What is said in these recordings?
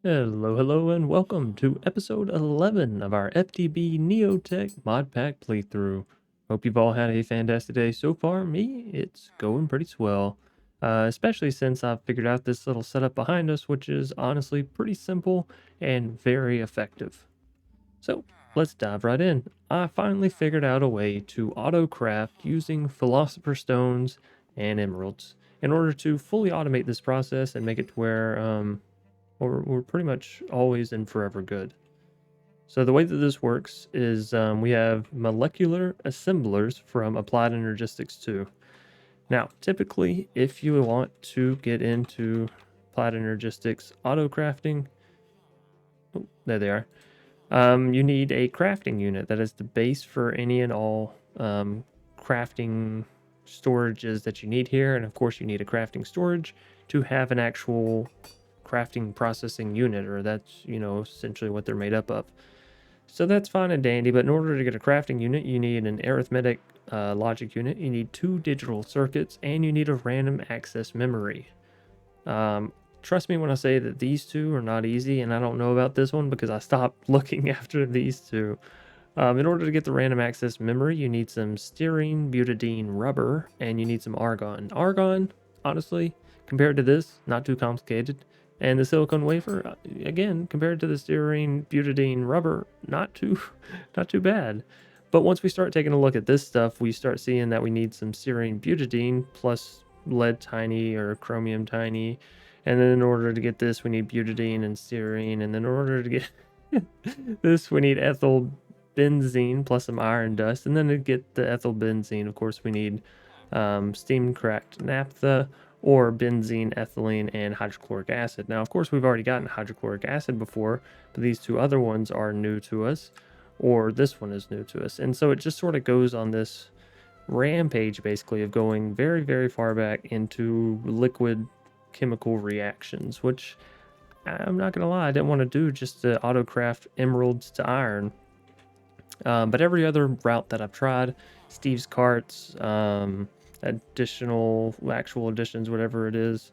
Hello, and welcome to episode 11 of our FTB Neotech Modpack playthrough. Hope you've all had a fantastic day so far. Me, it's going pretty swell, especially since I've figured out this little setup behind us, which is honestly pretty simple and very effective. So let's dive right in. I finally figured out a way to auto-craft using Philosopher's Stones and Emeralds in order to fully automate this process and make it to where we're pretty much always and forever good. So the way that this works is we have molecular assemblers from Applied Energistics 2. Now, typically, if you want to get into Applied Energistics auto crafting, oh, there they are. You need a crafting unit that is the base for any and all crafting storages that you need here, and of course, you need a crafting storage to have an actual crafting processing unit, or that's essentially what they're made up of. So that's fine and dandy, but in order to get a crafting unit, you need an arithmetic logic unit, you need 2 digital circuits, and you need a random access memory. Trust me when I say that these two are not easy, and I don't know about this one because I stopped looking after these two. In order to get the random access memory, you need some styrene butadiene rubber, and you need some argon. Argon, honestly, compared to this, not too complicated. And the silicone wafer, again, compared to the styrene butadiene rubber, not too bad. But once we start taking a look at this stuff, we start seeing that we need some styrene butadiene plus lead tiny or chromium tiny. And then in order to get this, we need butadiene and styrene. And then in order to get this, we need ethyl benzene plus some iron dust. And then to get the ethyl benzene, of course, we need steam cracked naphtha, or benzene, ethylene, and hydrochloric acid. Now, of course, we've already gotten hydrochloric acid before, but these two other ones are new to us, or this one is new to us. And so it just sort of goes on this rampage, basically, of going very, very far back into liquid chemical reactions, which I'm not going to lie, I didn't want to do just to autocraft emeralds to iron. But every other route that I've tried, Steve's carts, additional actual additions, whatever it is,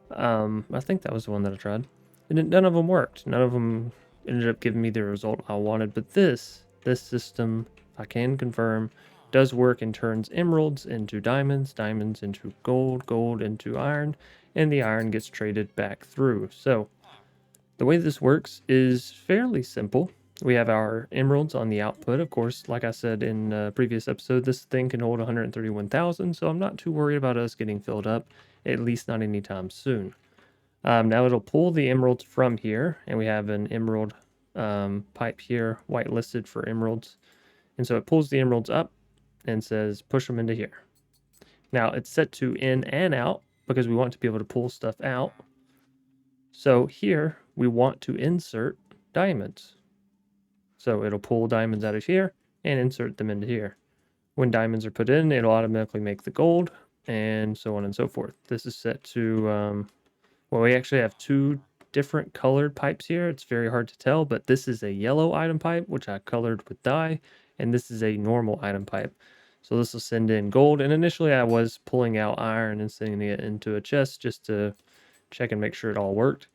I think that was the one that I tried, and none of them worked. None of them ended up giving me the result I wanted. But this system, I can confirm, does work and turns emeralds into diamonds, diamonds into gold, gold into iron, and the iron gets traded back through. So the way this works is fairly simple. We have our emeralds on the output. Of course, like I said in a previous episode, this thing can hold 131,000, so I'm not too worried about us getting filled up, at least not anytime soon. Now it'll pull the emeralds from here, and we have an emerald pipe here, whitelisted for emeralds. And so it pulls the emeralds up and says, push them into here. Now it's set to in and out because we want to be able to pull stuff out. So here we want to insert diamonds. So it'll pull diamonds out of here and insert them into here. When diamonds are put in, it'll automatically make the gold, and so on and so forth. This is set to, well, we actually have 2 different colored pipes here. It's very hard to tell, but this is a yellow item pipe, which I colored with dye, and this is a normal item pipe. So this will send in gold, and initially I was pulling out iron and sending it into a chest just to check and make sure it all worked.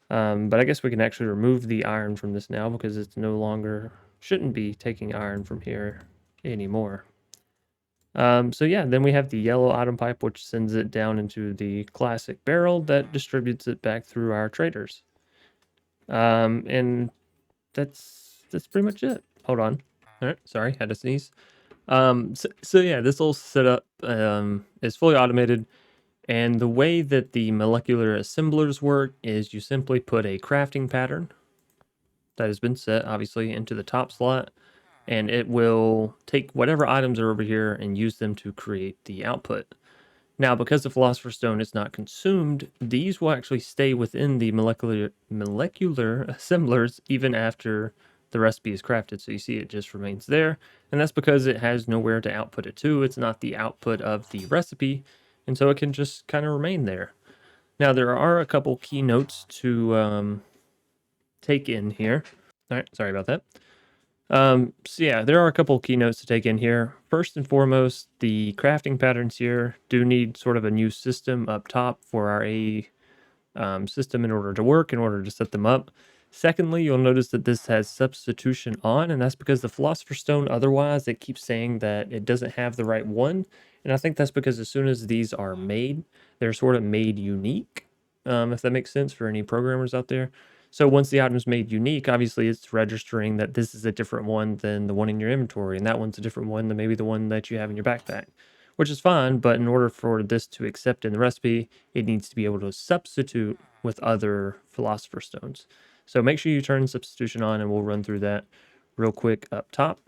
But I guess we can actually remove the iron from this now because it's no longer, shouldn't be taking iron from here anymore. So yeah, then we have the yellow item pipe, which sends it down into the classic barrel that distributes it back through our traders. And that's pretty much it. Hold on. All right, sorry, had to sneeze. So yeah, this whole setup is fully automated. And the way that the molecular assemblers work is you simply put a crafting pattern that has been set, obviously, into the top slot, and it will take whatever items are over here and use them to create the output. Now, because the Philosopher's Stone is not consumed, these will actually stay within the molecular assemblers even after the recipe is crafted. So you see it just remains there, and that's because it has nowhere to output it to. It's not the output of the recipe, and so it can just kind of remain there. Now, there are a couple key notes to take in here. All right, sorry about that. So yeah, there are a couple key notes to take in here. First and foremost, the crafting patterns here do need sort of a new system up top for our system in order to work, in order to set them up. Secondly, you'll notice that this has substitution on, and that's because the Philosopher's Stone, otherwise, it keeps saying that it doesn't have the right one. And I think that's because as soon as these are made, they're sort of made unique, if that makes sense for any programmers out there. So once the item's made unique, obviously it's registering that this is a different one than the one in your inventory, and that one's a different one than maybe the one that you have in your backpack, which is fine. But in order for this to accept in the recipe, it needs to be able to substitute with other Philosopher's Stones. So make sure you turn substitution on, and we'll run through that real quick up top.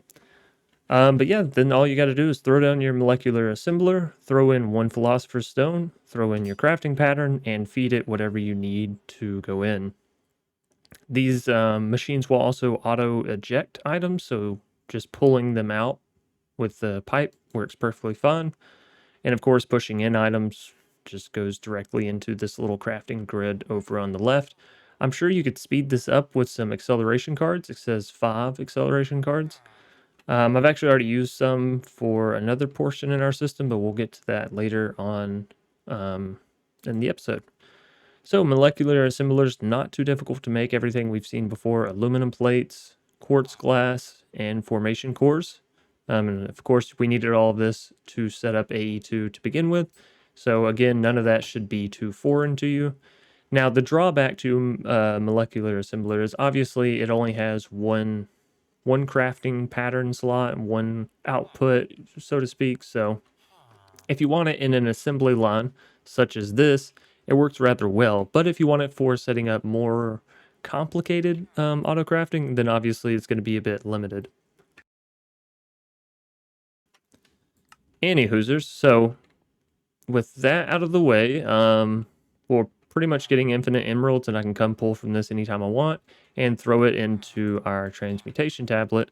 But yeah, then all you got to do is throw down your molecular assembler, throw in one Philosopher's Stone, throw in your crafting pattern, and feed it whatever you need to go in. These machines will also auto eject items, so just pulling them out with the pipe works perfectly fine. And of course, pushing in items just goes directly into this little crafting grid over on the left. I'm sure you could speed this up with some acceleration cards. It says 5 acceleration cards. I've actually already used some for another portion in our system, but we'll get to that later on in the episode. So molecular assemblers, not too difficult to make. Everything we've seen before: aluminum plates, quartz glass, and formation cores. And of course, we needed all of this to set up AE2 to begin with. So again, none of that should be too foreign to you. Now, the drawback to molecular assembler is obviously it only has one crafting pattern slot, one output, so to speak. So if you want it in an assembly line such as this, it works rather well. But if you want it for setting up more complicated auto crafting, then obviously it's going to be a bit limited. Hoosers, so with that out of the way, we're pretty much getting infinite emeralds, and I can come pull from this anytime I want and throw it into our transmutation tablet,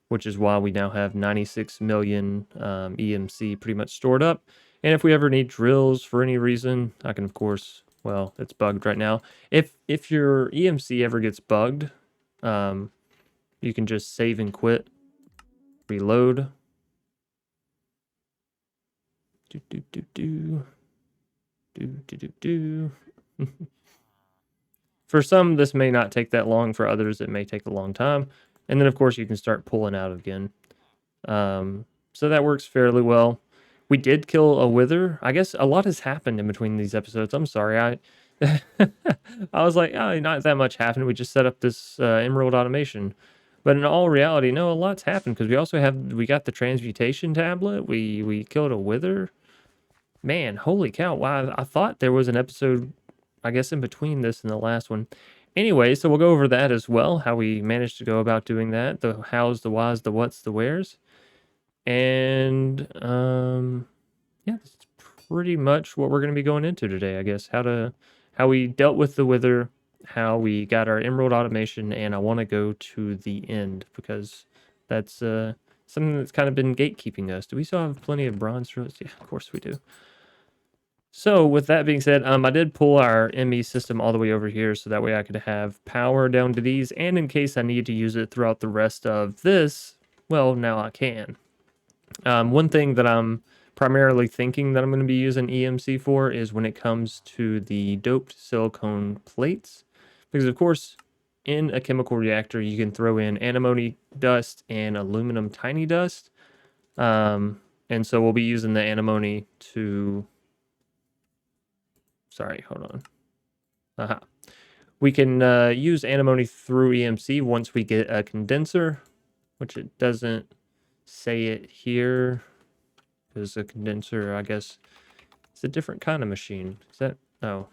which is why we now have 96 million EMC pretty much stored up. And if we ever need drills for any reason, I can, of course, well, it's bugged right now. If your EMC ever gets bugged, you can just save and quit, reload. For some, this may not take that long. For others, it may take a long time. And then, of course, you can start pulling out again. So that works fairly well. We did kill a wither. I guess a lot has happened in between these episodes. I'm sorry. I was like, oh, not that much happened. We just set up this emerald automation. But in all reality, no, a lot's happened because we got the transmutation tablet. We killed a wither. Man, holy cow. Wow, I thought there was an episode, I guess, in between this and the last one. Anyway, so we'll go over that as well, how we managed to go about doing that, the hows, the whys, the whats, the wheres. And yeah, that's pretty much what we're going to be going into today, I guess. How we dealt with the wither, how we got our emerald automation, and I want to go to the end because that's something that's kind of been gatekeeping us. Do we still have plenty of bronze roads? Yeah, of course we do. So with that being said, I did pull our ME system all the way over here so that way I could have power down to these, and in case I need to use it throughout the rest of this, well, now I can. One thing that I'm primarily thinking that I'm going to be using EMC for is when it comes to the doped silicone plates, because of course in a chemical reactor you can throw in antimony dust and aluminum tiny dust, and so we'll be using the antimony to... Sorry, hold on. We can use antimony through EMC once we get a condenser, which it doesn't say it here. Because a condenser, I guess, it's a different kind of machine. Is that... Oh,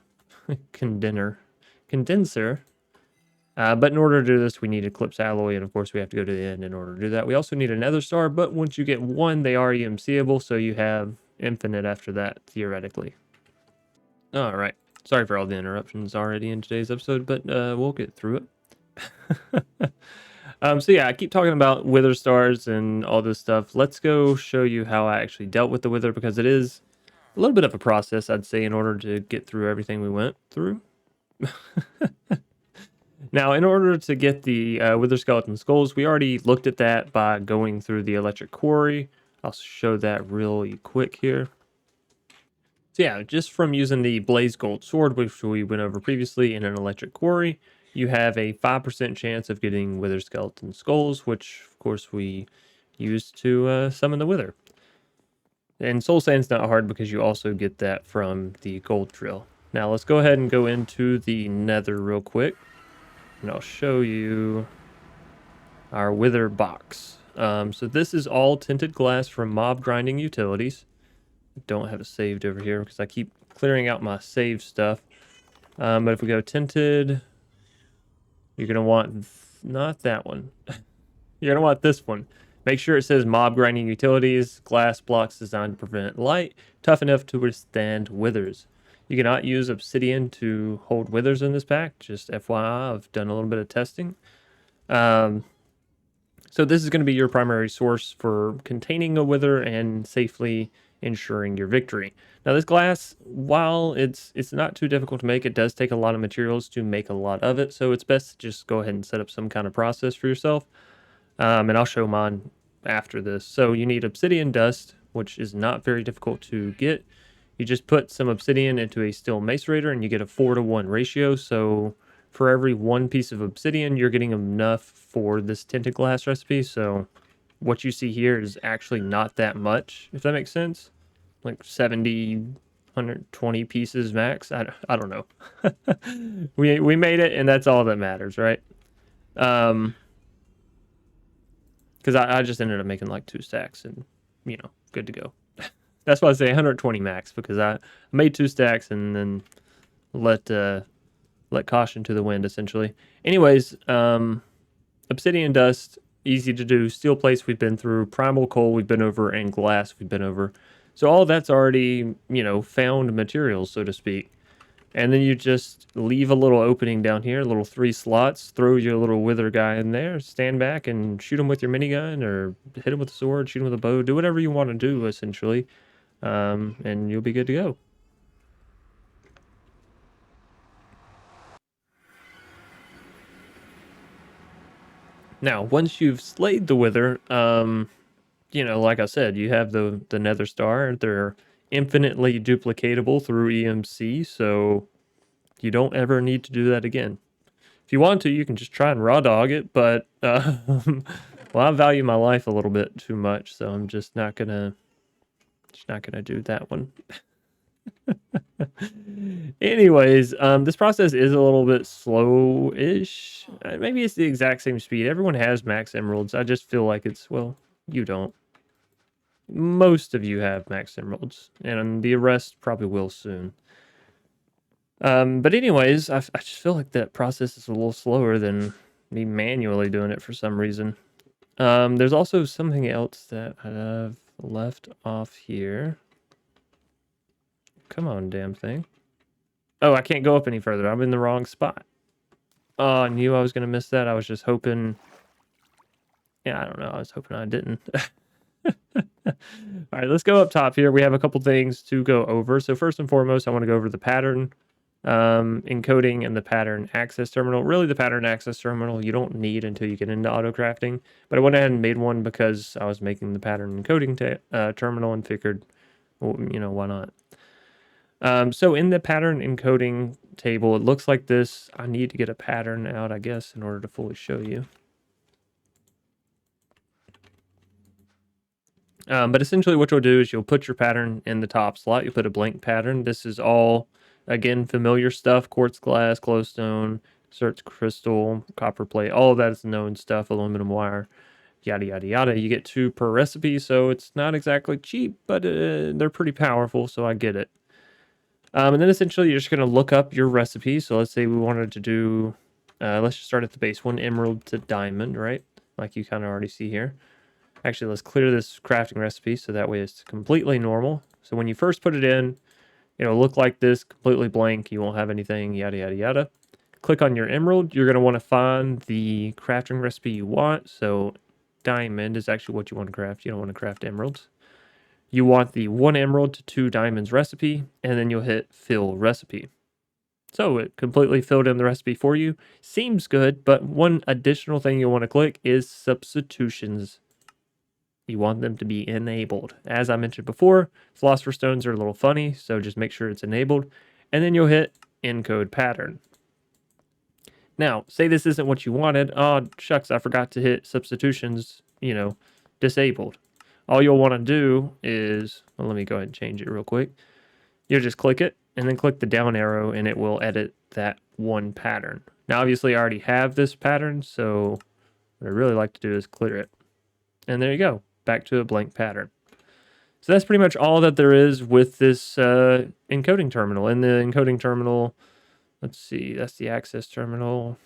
condenser. But in order to do this, we need Eclipse alloy, and of course we have to go to the end in order to do that. We also need another star, but once you get one, they are EMCable, so you have infinite after that, theoretically. All right. Sorry for all the interruptions already in today's episode, but we'll get through it. So yeah, I keep talking about wither stars and all this stuff. Let's go show you how I actually dealt with the wither, because it is a little bit of a process, I'd say, in order to get through everything we went through. Now, in order to get the wither skeleton skulls, we already looked at that by going through the electric quarry. I'll show that really quick here. So yeah, just from using the Blaze Gold Sword, which we went over previously, in an electric quarry, you have a 5% chance of getting Wither Skeleton Skulls, which of course we use to summon the Wither. And Soul Sand's not hard because you also get that from the Gold Drill. Now let's go ahead and go into the Nether real quick, and I'll show you our Wither box. So this is all tinted glass from Mob Grinding Utilities. I don't have it saved over here because I keep clearing out my save stuff. But if we go tinted, you're going to want not that one. You're going to want this one. Make sure it says Mob Grinding Utilities, glass blocks designed to prevent light, tough enough to withstand withers. You cannot use obsidian to hold withers in this pack. Just FYI, I've done a little bit of testing. So this is going to be your primary source for containing a wither and safely ensuring your victory. Now this glass, while it's not too difficult to make, it does take a lot of materials to make a lot of it. So it's best to just go ahead and set up some kind of process for yourself. And I'll show mine after this. So you need obsidian dust, which is not very difficult to get. You just put some obsidian into a steel macerator and you get a 4-to-1 ratio. So for every one piece of obsidian, you're getting enough for this tinted glass recipe. So what you see here is actually not that much, if that makes sense. Like 70, 120 pieces max. I don't know. we made it, and that's all that matters, right? Because I just ended up making like 2 stacks and, good to go. That's why I say 120 max, because I made 2 stacks and then let caution to the wind, essentially. Anyways, obsidian dust, easy to do. Steel plates we've been through. Primal coal we've been over, and glass we've been over. So all that's already, found materials, so to speak. And then you just leave a little opening down here, little 3 slots, throw your little wither guy in there, stand back and shoot him with your minigun, or hit him with a sword, shoot him with a bow, do whatever you want to do, essentially. And you'll be good to go. Now, once you've slayed the wither, like I said, you have the nether star. They're infinitely duplicatable through EMC, so you don't ever need to do that again. If you want to, you can just try and raw dog it, but well, I value my life a little bit too much, so I'm just not gonna do that one. Anyways, this process is a little bit slow-ish. Maybe it's the exact same speed. Everyone has max emeralds. I just feel like it's, well, you don't. Most of you have max emeralds, and the rest probably will soon. But anyways, I just feel like that process is a little slower than me manually doing it for some reason. There's also something else that I've left off here. Come on, damn thing. Oh, I can't go up any further. I'm in the wrong spot. Oh, I knew I was going to miss that. I was just hoping... Yeah, I don't know. I was hoping I didn't. All right, let's go up top here. We have a couple things to go over. So first and foremost, I want to go over the pattern encoding and the pattern access terminal. Really, the pattern access terminal you don't need until you get into auto crafting. But I went ahead and made one because I was making the pattern encoding terminal and figured, well, why not? So in the pattern encoding table, it looks like this. I need to get a pattern out, I guess, in order to fully show you. But essentially what you'll do is you'll put your pattern in the top slot. You'll put a blank pattern. This is all, again, familiar stuff: quartz glass, glowstone, search crystal, copper plate. All of that is known stuff, aluminum wire, yada, yada, yada. You get 2 per recipe, so it's not exactly cheap, but they're pretty powerful, so I get it. And then essentially you're just going to look up your recipe. So let's say we wanted to do, let's just start at the base, 1 emerald to diamond, right? Like you kind of already see here. Actually, let's clear this crafting recipe so that way it's completely normal. So when you first put it in, it'll look like this, completely blank. You won't have anything, yada, yada, yada. Click on your emerald. You're going to want to find the crafting recipe you want. So diamond is actually what you want to craft. You don't want to craft emeralds. You want the 1 emerald to 2 diamonds recipe, and then you'll hit fill recipe. So it completely filled in the recipe for you. Seems good, but one additional thing you'll want to click is substitutions. You want them to be enabled. As I mentioned before, philosopher's stones are a little funny, so just make sure it's enabled. And then you'll hit encode pattern. Now, say this isn't what you wanted. Oh, shucks, I forgot to hit substitutions, disabled. All you'll want to do is, well, let me go ahead and change it real quick. You'll just click it and then click the down arrow and it will edit that one pattern. Now, obviously, I already have this pattern, so what I really like to do is clear it. And there you go, back to a blank pattern. So that's pretty much all that there is with this encoding terminal. In the encoding terminal, let's see, that's the access terminal.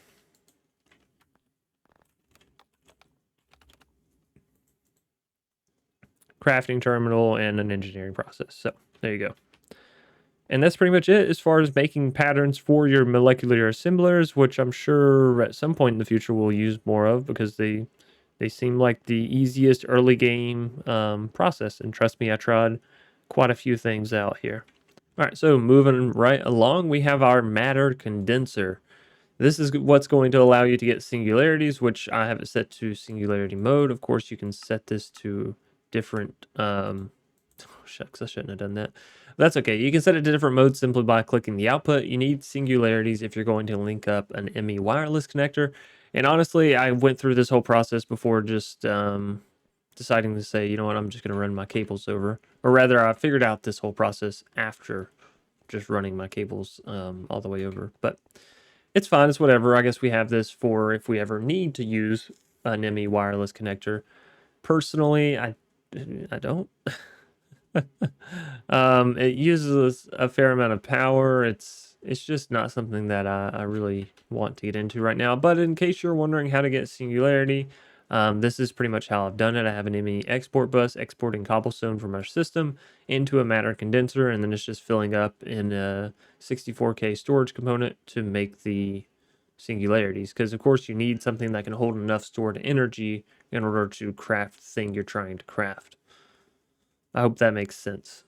Crafting terminal and an engineering process. So there you go. And that's pretty much it as far as making patterns for your molecular assemblers, which I'm sure at some point in the future we'll use more of because they seem like the easiest early game process. And trust me, I tried quite a few things out here. All right, so moving right along, we have our matter condenser. This is what's going to allow you to get singularities, which I have it set to singularity mode. Of course, you can set this to different... oh, shucks, I shouldn't have done that. That's okay. You can set it to different modes simply by clicking the output. You need singularities if you're going to link up an ME wireless connector. And honestly, I went through this whole process before just deciding to say, you know what, I'm just going to run my cables over. Or rather, I figured out this whole process after just running my cables all the way over. But it's fine. It's whatever. I guess we have this for if we ever need to use an ME wireless connector. Personally, I don't. It uses a fair amount of power. It's just not something that I really want to get into right now. But in case you're wondering how to get singularity, this is pretty much how I've done it. I have an ME export bus exporting cobblestone from our system into a matter condenser, and then it's just filling up in a 64K storage component to make the singularities. Because of course you need something that can hold enough stored energy in order to craft the thing you're trying to craft. I hope that makes sense.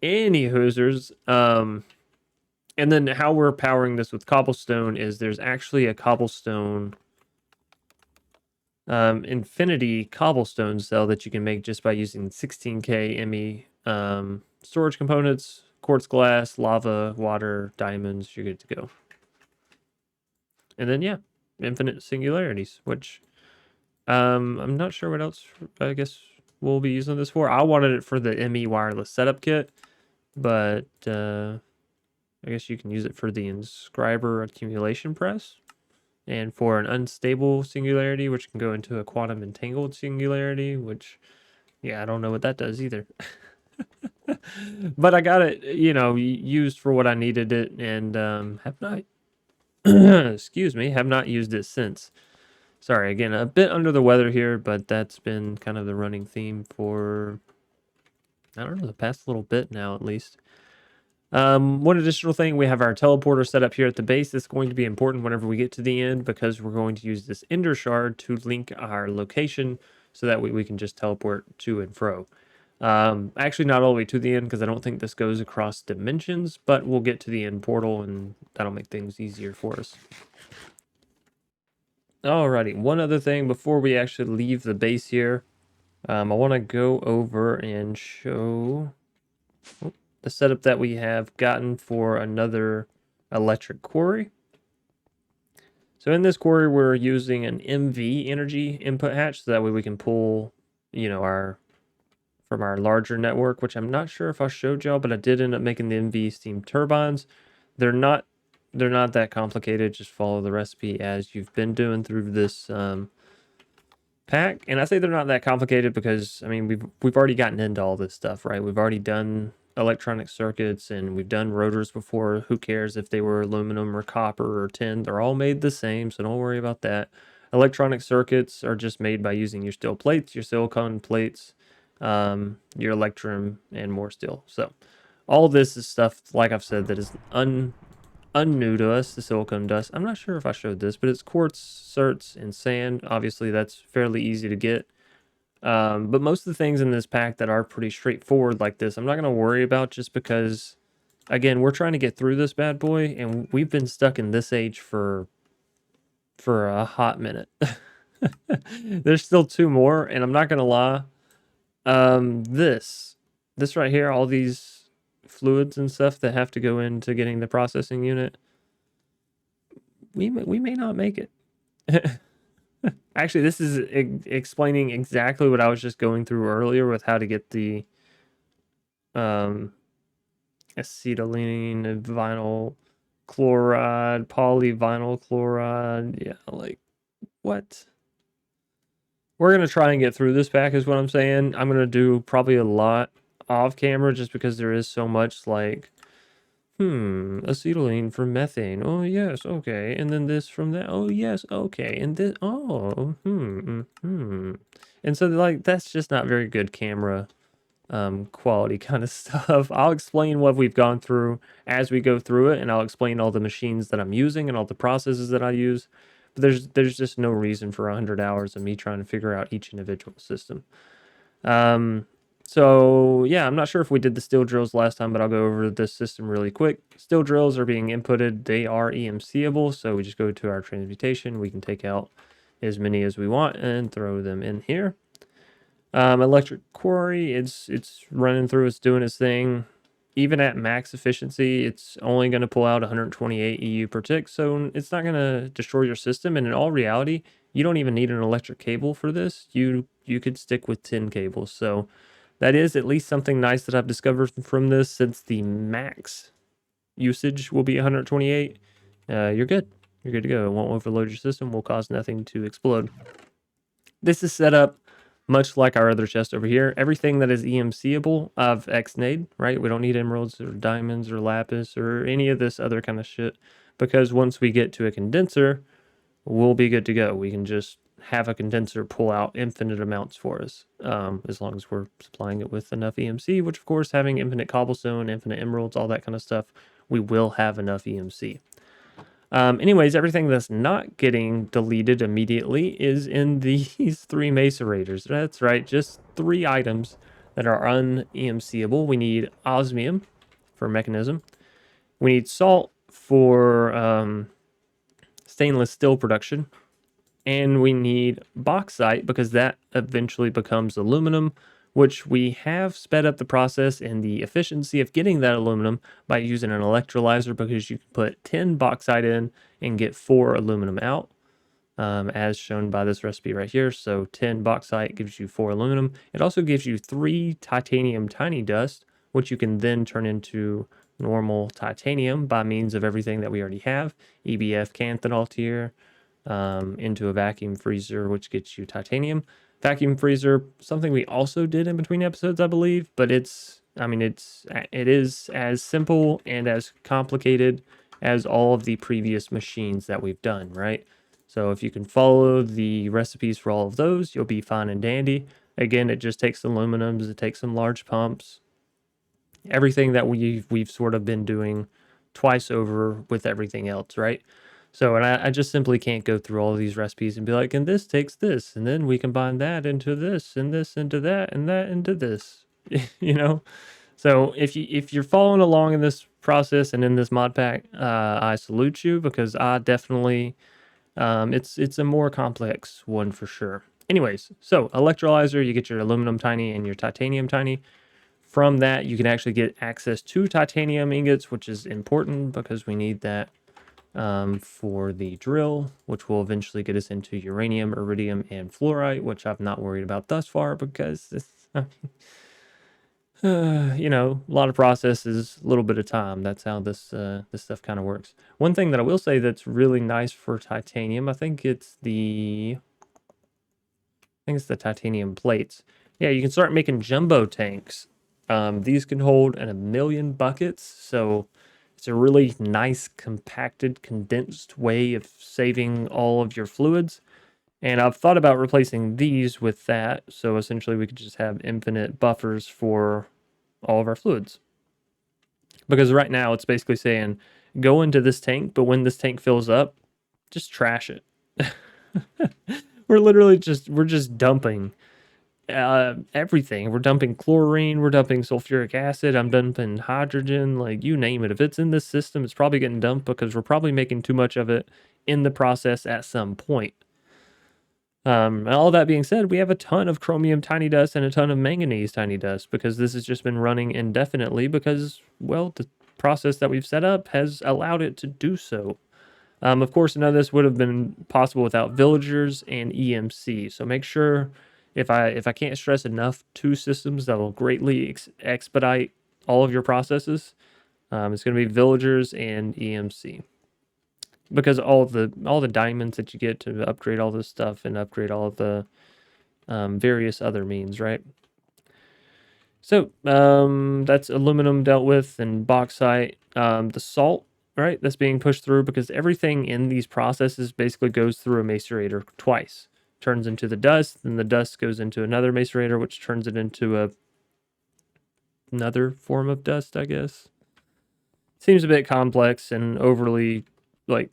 Any hoosers. And then how we're powering this with cobblestone is there's actually a cobblestone infinity cobblestone cell that you can make just by using 16K ME storage components, quartz glass, lava, water, diamonds. You're good to go. And then yeah, infinite singularities, which I'm not sure what else I guess we'll be using this for. I wanted it for the ME wireless setup kit, but I guess you can use it for the inscriber accumulation press and for an unstable singularity, which can go into a quantum entangled singularity, which, yeah, I don't know what that does either. But I got it, used for what I needed it, and have not, excuse me, have not used it since. Sorry, again, a bit under the weather here, but that's been kind of the running theme for, I don't know, the past little bit now, at least. One additional thing, we have our teleporter set up here at the base. It's going to be important whenever we get to the end because we're going to use this ender shard to link our location so that way we can just teleport to and fro. Actually, not all the way to the end because I don't think this goes across dimensions, but we'll get to the end portal and that'll make things easier for us. Alrighty, one other thing before we actually leave the base here. I want to go over and show the setup that we have gotten for another electric quarry. So in this quarry, we're using an MV energy input hatch, so that way we can pull, from our larger network, which I'm not sure if I showed y'all, but I did end up making the MV steam turbines. They're not that complicated. Just follow the recipe as you've been doing through this pack. And I say they're not that complicated because, I mean, we've already gotten into all this stuff, right? We've already done electronic circuits and we've done rotors before. Who cares if they were aluminum or copper or tin? They're all made the same, so don't worry about that. Electronic circuits are just made by using your steel plates, your silicon plates, your electrum, and more steel. So all this is stuff, like I've said, that is unnew to us, the silicone dust. I'm not sure if I showed this, but it's quartz, certs, and sand. Obviously, that's fairly easy to get. But most of the things in this pack that are pretty straightforward like this, I'm not going to worry about just because, again, we're trying to get through this bad boy, and we've been stuck in this age for a hot minute. There's still 2 more, and I'm not gonna lie. This right here, all these fluids and stuff that have to go into getting the processing unit, we may not make it. Actually, this is explaining exactly what I was just going through earlier with how to get the acetylene, vinyl chloride, polyvinyl chloride. Yeah, like what? We're going to try and get through this pack is what I'm saying. I'm going to do probably a lot off camera just because there is so much like, acetylene from methane. Oh, yes, okay. And then this from that. Oh, yes, okay. And this, And so, like, that's just not very good camera quality kind of stuff. I'll explain what we've gone through as we go through it, and I'll explain all the machines that I'm using and all the processes that I use. But there's just no reason for 100 hours of me trying to figure out each individual system. So yeah, I'm not sure if we did the steel drills last time, but I'll go over this system really quick. Steel drills are being inputted. They are EMCable, so we just go to our transmutation. We can take out as many as we want and throw them in here. Electric quarry, it's running through, it's doing its thing. Even at max efficiency, it's only going to pull out 128 EU per tick, so it's not going to destroy your system. And in all reality, you don't even need an electric cable for this. You could stick with 10 cables. So that is at least something nice that I've discovered from this, since the max usage will be 128. You're good. You're good to go. It won't overload your system, will cause nothing to explode. This is set up much like our other chest over here. Everything that is EMCable, I've X-nayed, right? We don't need emeralds or diamonds or lapis or any of this other kind of shit, because once we get to a condenser, we'll be good to go. We can just have a condenser pull out infinite amounts for us, as long as we're supplying it with enough EMC, which of course, having infinite cobblestone, infinite emeralds, all that kind of stuff, we will have enough EMC. Anyways, everything that's not getting deleted immediately is in these 3 macerators. That's right, just 3 items that are un-EMCable. We need osmium for mechanism. We need salt for stainless steel production. And we need bauxite because that eventually becomes aluminum, which we have sped up the process and the efficiency of getting that aluminum by using an electrolyzer, because you can put 10 bauxite in and get 4 aluminum out, as shown by this recipe right here. So 10 bauxite gives you 4 aluminum. It also gives you 3 titanium tiny dust, which you can then turn into normal titanium by means of everything that we already have. EBF canthanol here, into a vacuum freezer, which gets you titanium. Vacuum freezer, something we also did in between episodes, I believe, but it is as simple and as complicated as all of the previous machines that we've done, right? So if you can follow the recipes for all of those, you'll be fine and dandy. Again, it just takes aluminums, it takes some large pumps, everything that we've sort of been doing twice over with everything else, right? So, and I just simply can't go through all of these recipes and be like, and this takes this, and then we combine that into this, and this into that, and that into this, you know? So if you're following along in this process and in this mod pack, I salute you, because I definitely, it's a more complex one for sure. Anyways, so electrolyzer, you get your aluminum tiny and your titanium tiny. From that, you can actually get access to titanium ingots, which is important because we need that for the drill, which will eventually get us into uranium, iridium, and fluorite, which I've not worried about thus far, because it's, you know, a lot of processes, a little bit of time. That's how this stuff kind of works. One thing that I will say that's really nice for titanium, I think it's the titanium plates. Yeah, you can start making jumbo tanks. These can hold 1,000,000 buckets, so it's a really nice, compacted, condensed way of saving all of your fluids. And I've thought about replacing these with that, so essentially we could just have infinite buffers for all of our fluids. Because right now it's basically saying, go into this tank, but when this tank fills up, just trash it. We're just dumping everything. We're dumping chlorine, we're dumping sulfuric acid, I'm dumping hydrogen, like you name it. If it's in this system, it's probably getting dumped, because we're probably making too much of it in the process at some point. All that being said, we have a ton of chromium tiny dust and a ton of manganese tiny dust because this has just been running indefinitely because, well, the process that we've set up has allowed it to do so. Of course, none of this would have been possible without villagers and EMC. So make sure, if I can't stress enough, two systems that will greatly expedite all of your processes. It's going to be villagers and EMC, because all the diamonds that you get to upgrade all this stuff and upgrade all of the various other means, right? So that's aluminum dealt with, and bauxite. The salt, right, that's being pushed through because everything in these processes basically goes through a macerator twice. Turns into the dust, then the dust goes into another macerator, which turns it into another form of dust, I guess. Seems a bit complex and overly, like,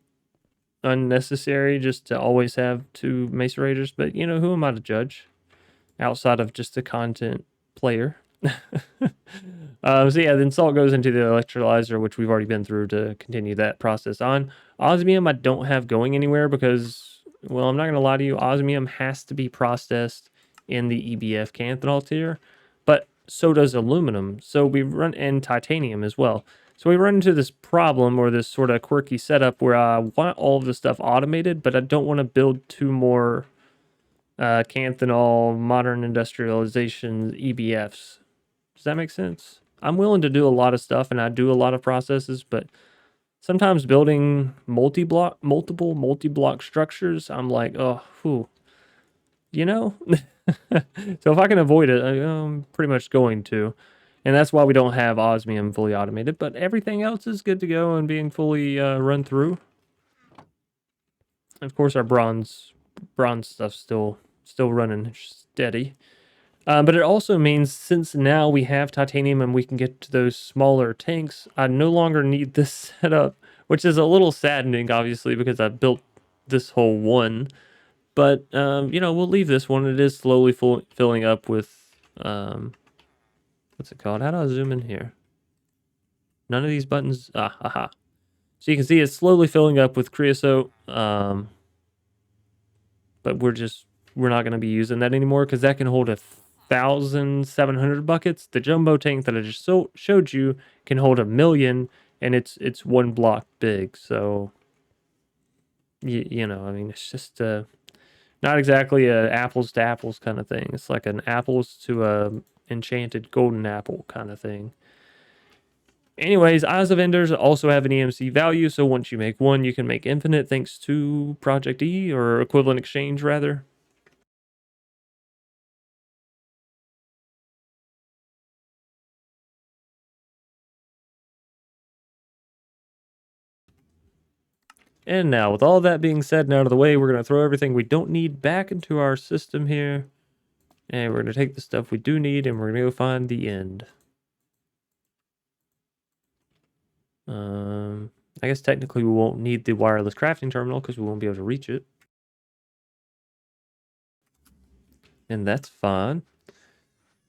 unnecessary just to always have two macerators, but you know, who am I to judge outside of just a content player? So yeah, then salt goes into the electrolyzer, which we've already been through to continue that process on. Osmium I don't have going anywhere because, well, I'm not going to lie to you, osmium has to be processed in the EBF canthanol tier, but so does aluminum. So we run, and titanium as well. So we run into this problem, or this sort of quirky setup, where I want all of the stuff automated, but I don't want to build two more canthanol modern industrialization EBFs. Does that make sense? I'm willing to do a lot of stuff, and I do a lot of processes, but sometimes building multiple multi-block structures, I'm like, oh, whew, you know? So if I can avoid it, I'm pretty much going to. And that's why we don't have osmium fully automated, but everything else is good to go and being fully run through. Of course, our bronze stuff's still running steady. But it also means, since now we have titanium and we can get to those smaller tanks, I no longer need this setup, which is a little saddening, obviously, because I built this whole one. But, you know, we'll leave this one. It is slowly filling up with, what's it called? How do I zoom in here? None of these buttons, aha. So you can see it's slowly filling up with creosote, but we're not going to be using that anymore because that can hold 1,700 buckets. The jumbo tank that I just showed you can hold 1,000,000, and it's one block big. So, you know, I mean, it's just not exactly a apples to apples kind of thing. It's like an apples to a enchanted golden apple kind of thing. Anyways, Eyes of Enders also have an EMC value, so once you make one, you can make infinite thanks to Project E, or equivalent exchange, rather. And now, with all that being said and out of the way, we're going to throw everything we don't need back into our system here. And we're going to take the stuff we do need, and we're going to go find the end. I guess technically we won't need the wireless crafting terminal because we won't be able to reach it. And that's fine.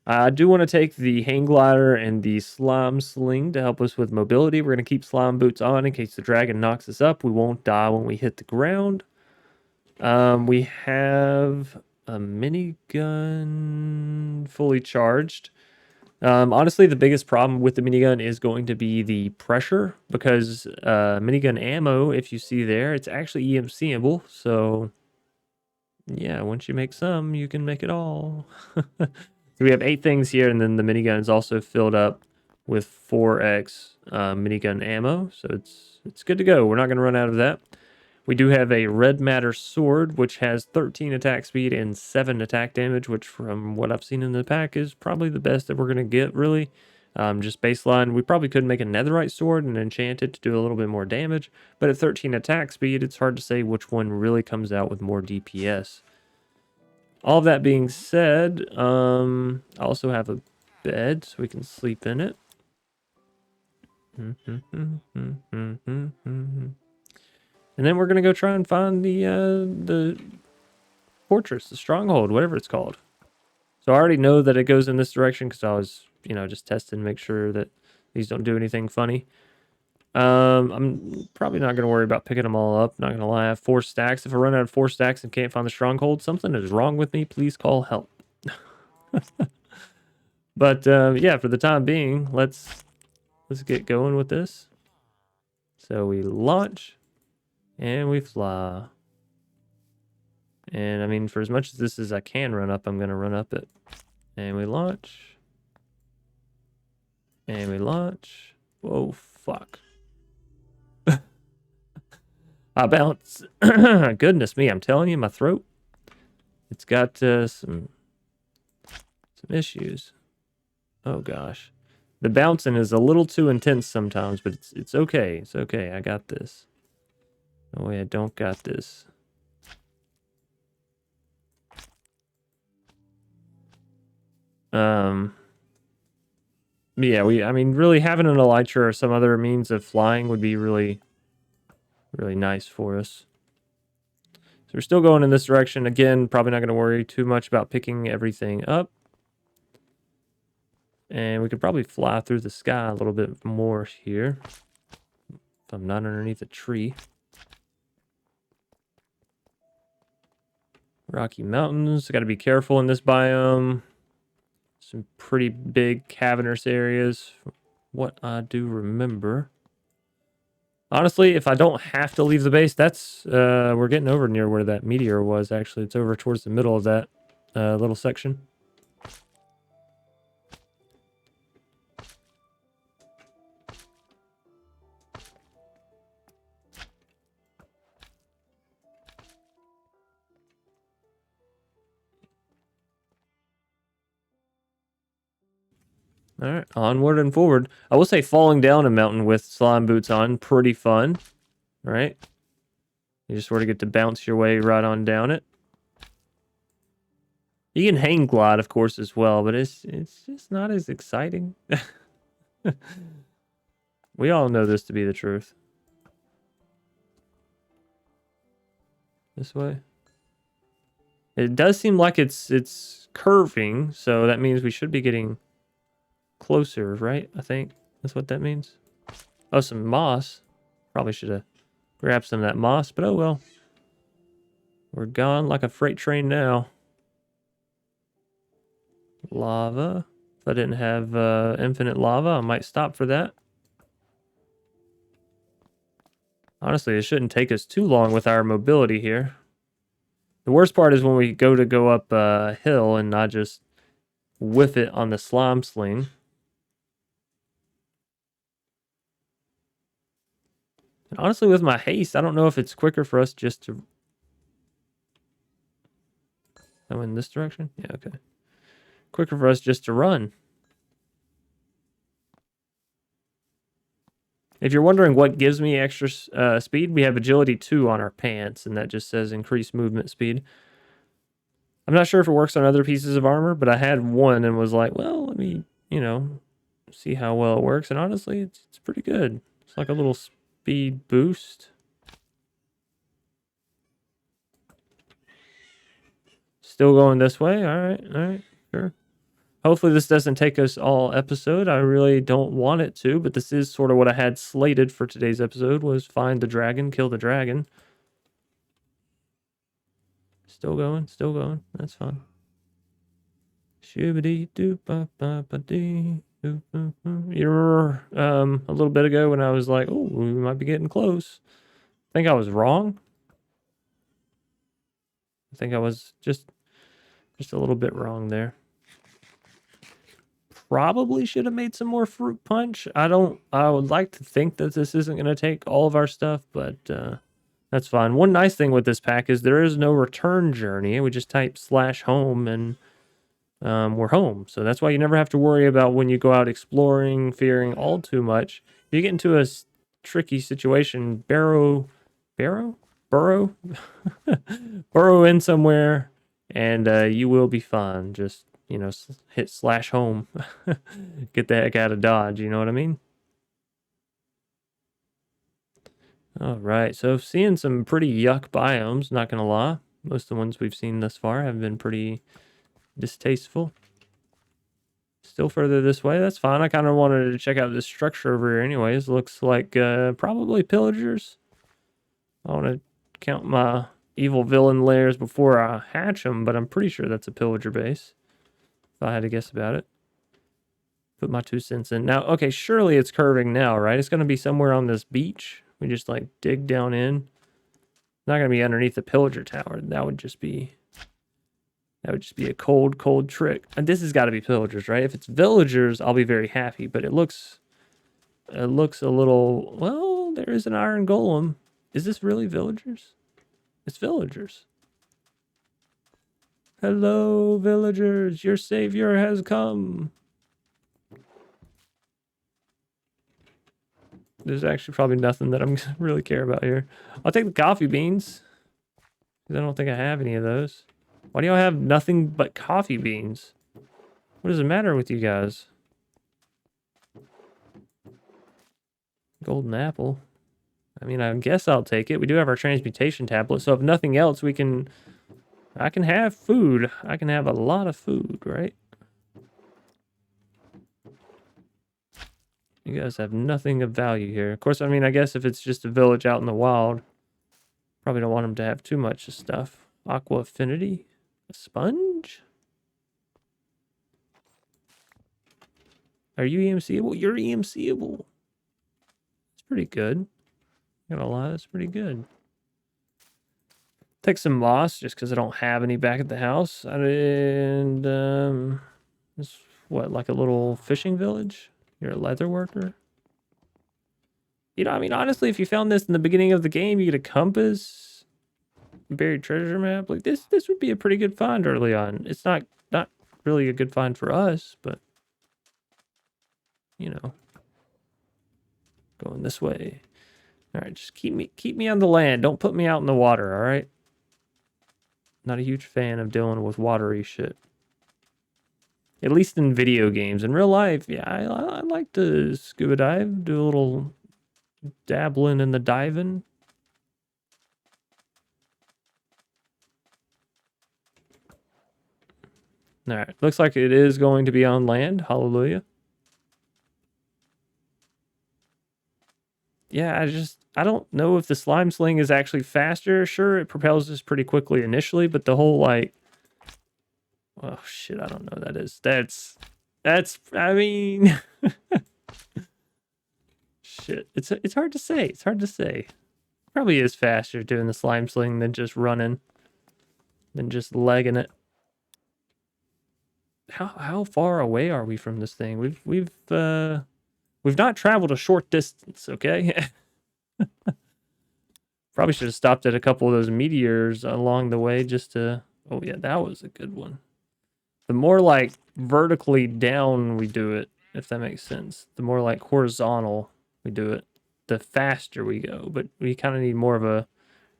I do want to take the hang glider and the slime sling to help us with mobility. We're going to keep slime boots on in case the dragon knocks us up. We won't die when we hit the ground. We have a minigun fully charged. Honestly, the biggest problem with the minigun is going to be the pressure, because minigun ammo, if you see there, it's actually EMCable. So yeah, once you make some, you can make it all. So we have 8 things here, and then the minigun is also filled up with 4x minigun ammo. So it's good to go. We're not going to run out of that. We do have a red matter sword, which has 13 attack speed and 7 attack damage, which from what I've seen in the pack is probably the best that we're going to get, really. Just baseline. We probably could make a netherite sword and enchant it to do a little bit more damage, but at 13 attack speed, it's hard to say which one really comes out with more DPS. All of that being said, I also have a bed so we can sleep in it. And then we're going to go try and find the fortress, the stronghold, whatever it's called. So I already know that it goes in this direction because I was, you know, just testing to make sure that these don't do anything funny. I'm probably not going to worry about picking them all up. Not going to lie. I have 4 stacks. If I run out of 4 stacks and can't find the stronghold, something is wrong with me. Please call help. But yeah, for the time being, let's get going with this. So we launch and we fly. And I mean, for as much as this as I can run up, I'm going to run up it. And we launch. And we launch. Whoa, fuck. I bounce. Goodness me, I'm telling you, my throat, it's got some issues. Oh gosh. The bouncing is a little too intense sometimes, but it's okay. It's okay. I got this. No way I don't got this. Yeah, I mean, really having an elytra or some other means of flying would be really nice for us. So we're still going in this direction. Again, probably not going to worry too much about picking everything up. And we could probably fly through the sky a little bit more here. If I'm not underneath a tree. Rocky Mountains. Got to be careful in this biome. Some pretty big cavernous areas. What I do remember. Honestly, if I don't have to leave the base, that's we're getting over near where that meteor was. Actually, it's over towards the middle of that little section. All right, onward and forward. I will say falling down a mountain with slime boots on, pretty fun, right? You just sort of get to bounce your way right on down it. You can hang glide, of course, as well, but it's just not as exciting. We all know this to be the truth. This way. It does seem like it's curving, so that means we should be getting closer, right? I think that's what that means. Oh, some moss. Probably should have grabbed some of that moss, but oh well. We're gone like a freight train now. Lava. If I didn't have infinite lava, I might stop for that. Honestly, it shouldn't take us too long with our mobility here. The worst part is when we go up a hill and not just whiff it on the slime sling. And honestly, with my haste, I don't know if it's quicker for us just to... go in this direction? Yeah, okay. Quicker for us just to run. If you're wondering what gives me extra speed, we have agility 2 on our pants, and that just says increased movement speed. I'm not sure if it works on other pieces of armor, but I had one and was like, well, let me, you know, see how well it works. And honestly, it's pretty good. It's like a little speed boost. Still going this way. All right, sure. Hopefully this doesn't take us all episode. I really don't want it to, but this is sort of what I had slated for today's episode, was find the dragon, kill the dragon. Still going. That's fine. Shoo-ba-dee doo ba ba ba dee. You're a little bit ago when I was like, oh, we might be getting close. I think I was wrong. I think I was just a little bit wrong there. Probably should have made some more fruit punch. I would like to think that this isn't going to take all of our stuff, but that's fine. One nice thing with this pack is there is no return journey. We just type /home and we're home. So that's why you never have to worry about when you go out exploring, fearing all too much. If you get into a tricky situation, burrow burrow in somewhere, and you will be fine. Just, you know, hit /home. Get the heck out of Dodge, you know what I mean? All right, so seeing some pretty yuck biomes, not gonna lie. Most of the ones we've seen thus far have been pretty distasteful. Still further this way. That's fine. I kind of wanted to check out this structure over here anyways. Looks like probably pillagers. I want to count my evil villain layers before I hatch them, but I'm pretty sure that's a pillager base. If I had to guess about it. Put my 2 cents in. Now, okay, surely it's curving now, right? It's going to be somewhere on this beach. We just like dig down in. Not going to be underneath the pillager tower. That would just be a cold trick. And this has got to be pillagers, right? If it's villagers, I'll be very happy. But it looks a little. Well, there is an iron golem. Is this really villagers? It's villagers. Hello, villagers. Your savior has come. There's actually probably nothing that I'm gonna really care about here. I'll take the coffee beans. Because I don't think I have any of those. Why do y'all have nothing but coffee beans? What does the matter with you guys? Golden apple. I mean, I guess I'll take it. We do have our transmutation tablet, so if nothing else, I can have food. I can have a lot of food, right? You guys have nothing of value here. Of course, I mean, I guess if it's just a village out in the wild, probably don't want them to have too much stuff. Aqua affinity? A sponge? Are you EMCable? You're EMCable. It's pretty good. Not gonna lie, that's pretty good. Take some moss just because I don't have any back at the house. And it's what, like a little fishing village? You're a leather worker? You know, I mean, honestly, if you found this in the beginning of the game, you get a compass, buried treasure map. Like this would be a pretty good find early on. It's not really a good find for us, but you know, going this way. All right, just keep me on the land. Don't put me out in the water. All right. Not a huge fan of dealing with watery shit. At least in video games. In real life, yeah, I like to scuba dive, do a little dabbling in the diving. All right, looks like it is going to be on land. Hallelujah. Yeah, I don't know if the slime sling is actually faster. Sure, it propels us pretty quickly initially, but the whole like, oh shit, I don't know what that is. That's I mean, shit. It's hard to say. It's hard to say. Probably is faster doing the slime sling than just running, than just legging it. How far away are we from this thing? We've not traveled a short distance, okay? Probably should have stopped at a couple of those meteors along the way just to... Oh, yeah, that was a good one. The more, like, vertically down we do it, if that makes sense, the more, like, horizontal we do it, the faster we go. But we kind of need more of a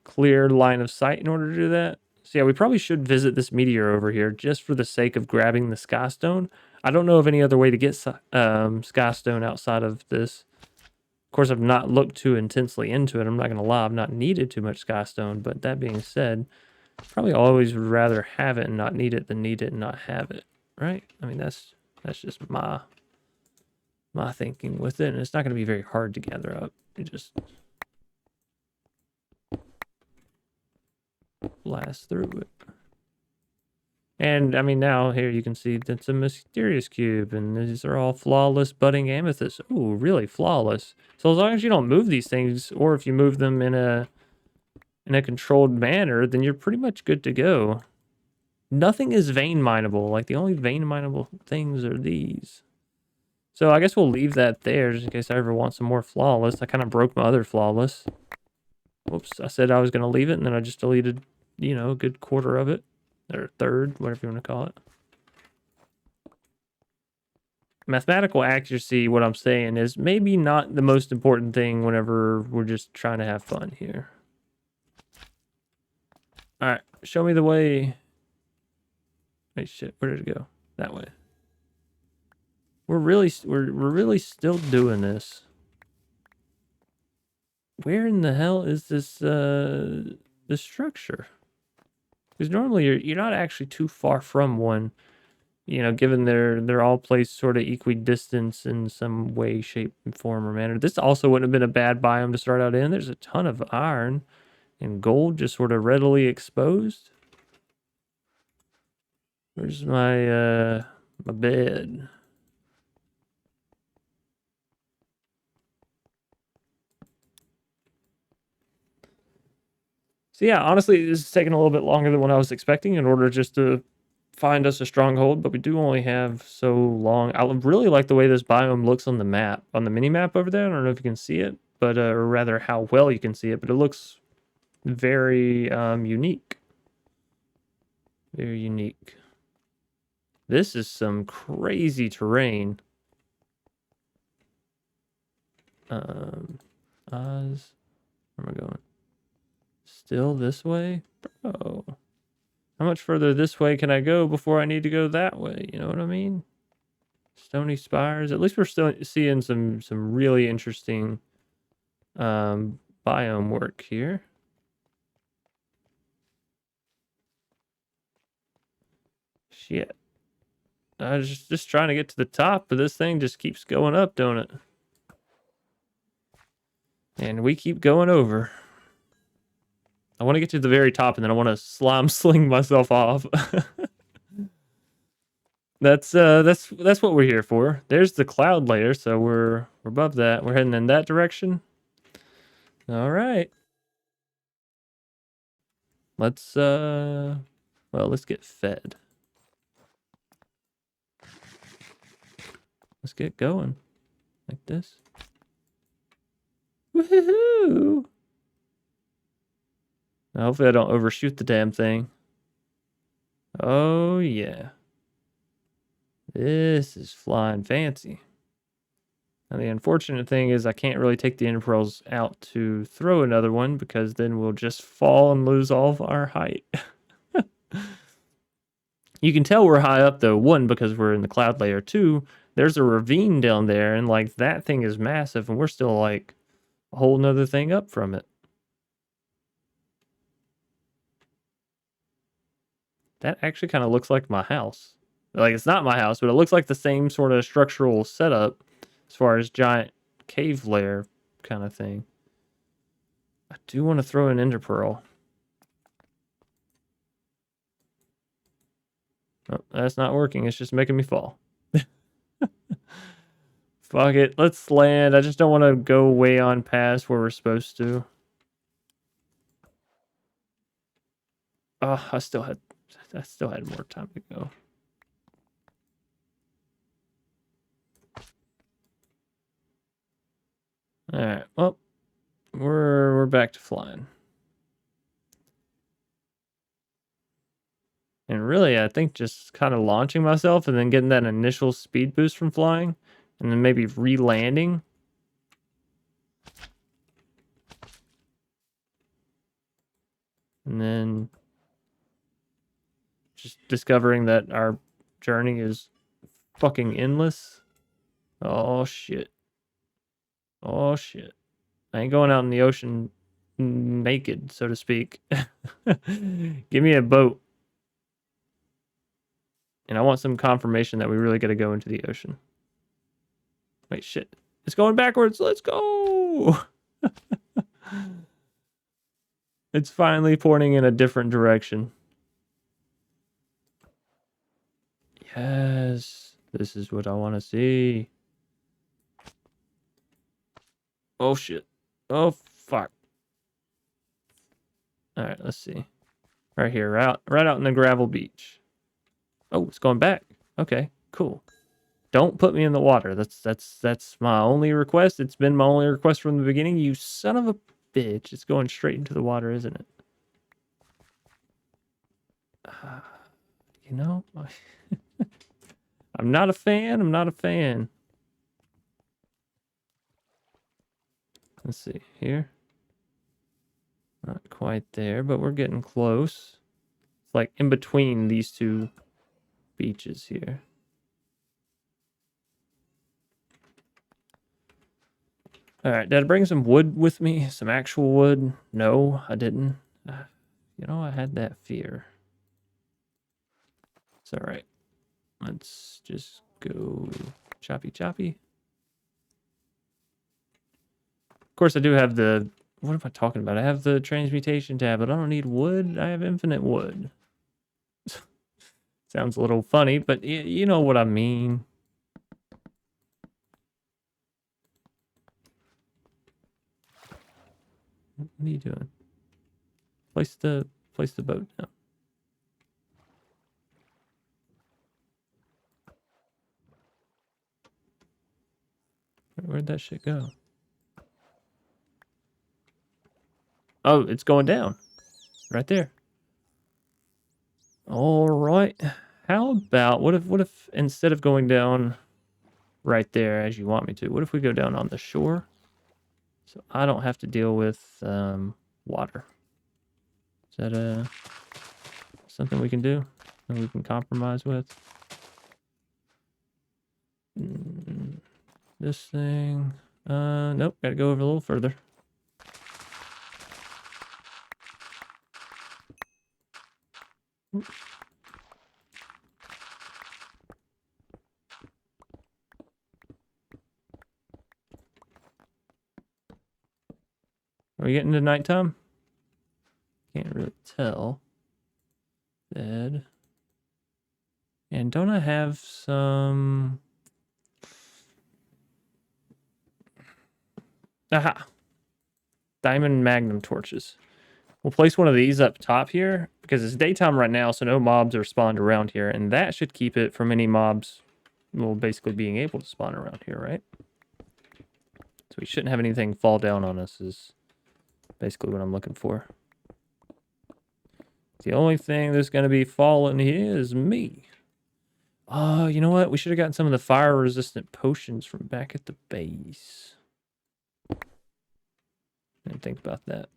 clear line of sight in order to do that. So, yeah, we probably should visit this meteor over here just for the sake of grabbing the sky stone. I don't know of any other way to get sky stone outside of this. Of course, I've not looked too intensely into it. I'm not going to lie. I've not needed too much sky stone. But that being said, probably always would rather have it and not need it than need it and not have it. Right? I mean, that's just my thinking with it. And it's not going to be very hard to gather up. You just blast through it. And, I mean, now here you can see that's a mysterious cube, and these are all flawless budding amethysts. Ooh, really flawless. So as long as you don't move these things, or if you move them in a controlled manner, then you're pretty much good to go. Nothing is vein mineable. Like, the only vein mineable things are these. So I guess we'll leave that there, just in case I ever want some more flawless. I kind of broke my other flawless. Whoops, I said I was going to leave it, and then I just deleted, you know, a good quarter of it. Or third, whatever you want to call it. Mathematical accuracy, what I'm saying, is maybe not the most important thing whenever we're just trying to have fun here. All right, show me the way. Wait, shit, where did it go? That way. We're really still doing this. Where in the hell is this structure? Because normally you're not actually too far from one. you know, given they're all placed sort of equidistant in some way, shape, form, or manner. This also wouldn't have been a bad biome to start out in. There's a ton of iron and gold just sort of readily exposed. Where's my my bed? So yeah, honestly, this is taking a little bit longer than what I was expecting in order just to find us a stronghold, but we do only have so long. I really like the way this biome looks on the map, on the mini map over there. I don't know if you can see it, but or rather how well you can see it, but it looks very unique. Very unique. This is some crazy terrain. Oz, where am I going? Still this way? Bro. How much further this way can I go before I need to go that way? You know what I mean? Stony Spires. At least we're still seeing some really interesting biome work here. Shit. I was just trying to get to the top, but this thing just keeps going up, don't it? And we keep going over. I want to get to the very top, and then I want to slime sling myself off. That's what we're here for. There's the cloud layer, so we're above that. We're heading in that direction. All right. Let's let's get fed. Let's get going. Like this. Woohoo! Hopefully I don't overshoot the damn thing. Oh yeah. This is flying fancy. Now the unfortunate thing is I can't really take the ender pearls out to throw another one because then we'll just fall and lose all of our height. You can tell we're high up though, one, because we're in the cloud layer, two, there's a ravine down there and like that thing is massive and we're still like a whole nother thing up from it. That actually kind of looks like my house. Like it's not my house, but it looks like the same sort of structural setup as far as giant cave layer kind of thing. I do want to throw an ender pearl. Oh, that's not working. It's just making me fall. Fuck it. Let's land. I just don't want to go way on past where we're supposed to. Oh, I still had more time to go. All right. Well, we're back to flying. And really, I think just kind of launching myself and then getting that initial speed boost from flying and then maybe re-landing. And then just discovering that our journey is fucking endless. Oh, shit. Oh, shit. I ain't going out in the ocean naked, so to speak. Give me a boat. And I want some confirmation that we really got to go into the ocean. Wait, shit. It's going backwards. Let's go. It's finally pointing in a different direction. Yes. This is what I want to see. Oh, shit. Oh, fuck. All right, let's see. Right here, right out in the gravel beach. Oh, it's going back. Okay, cool. Don't put me in the water. That's my only request. It's been my only request from the beginning. You son of a bitch. It's going straight into the water, isn't it? You know, I'm not a fan. I'm not a fan. Let's see here. Not quite there, but we're getting close. It's like in between these two beaches here. All right, did I bring some wood with me? Some actual wood? No, I didn't. You know, I had that fear. It's all right. Let's just go choppy choppy. Of course, I do have the... What am I talking about? I have the transmutation tab, but I don't need wood. I have infinite wood. Sounds a little funny, but you know what I mean. What are you doing? Place the boat down. Where'd that shit go? Oh, it's going down. Right there. All right. How about what if instead of going down right there as you want me to, what if we go down on the shore? So I don't have to deal with water. Is that something we can do? That we can compromise with? This thing. Nope, gotta go over a little further. Oops. Are we getting to nighttime? Can't really tell. Dead. And don't I have some... Aha! Diamond magnum torches. We'll place one of these up top here because it's daytime right now, so no mobs are spawned around here, and that should keep it from any mobs, well, basically being able to spawn around here, right? So we shouldn't have anything fall down on us is basically what I'm looking for. The only thing that's going to be falling here is me. Oh, you know what? We should have gotten some of the fire-resistant potions from back at the base. Didn't think about that.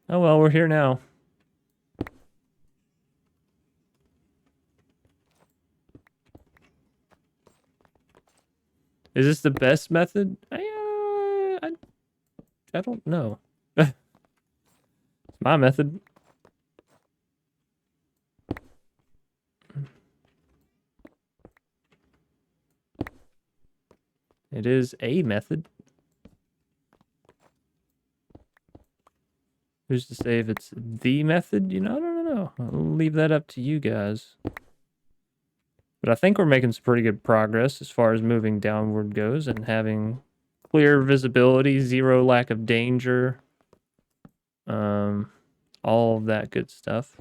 Oh well, we're here now. Is this the best method? I don't know. It's my method. It is a method. Who's to say if it's the method? You know, I don't know. I'll leave that up to you guys. But I think we're making some pretty good progress as far as moving downward goes and having clear visibility, zero lack of danger, all of that good stuff.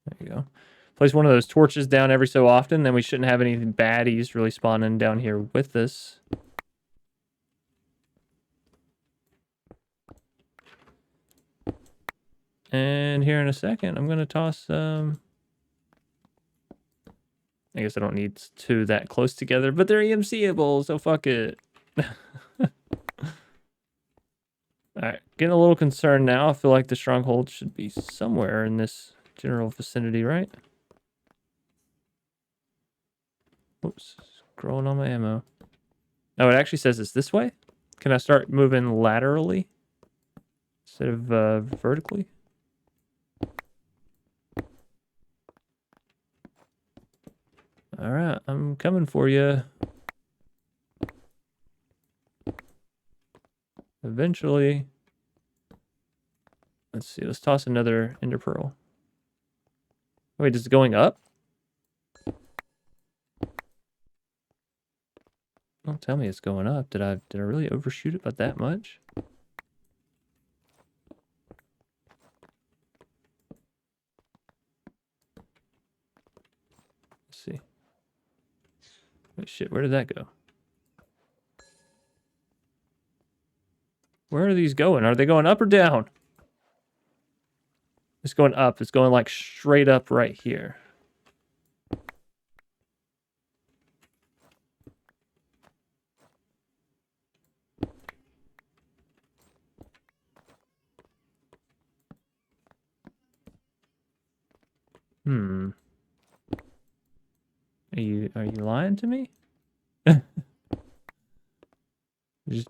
There you go. Place one of those torches down every so often, then we shouldn't have any baddies really spawning down here with us. And here in a second, I'm going to toss... I guess I don't need two that close together, but they're EMC-able, so fuck it. Alright, getting a little concerned now. I feel like the stronghold should be somewhere in this general vicinity, right? Oops, scrolling on my ammo. Oh, it actually says it's this way? Can I start moving laterally instead of vertically? Alright, I'm coming for you. Eventually. Let's see, let's toss another ender pearl. Wait, is it going up? Don't tell me it's going up. Did I really overshoot it by that much? Let's see. Wait, shit, where did that go? Where are these going? Are they going up or down? It's going up. It's going like straight up right here. Hmm. Are you lying to me? just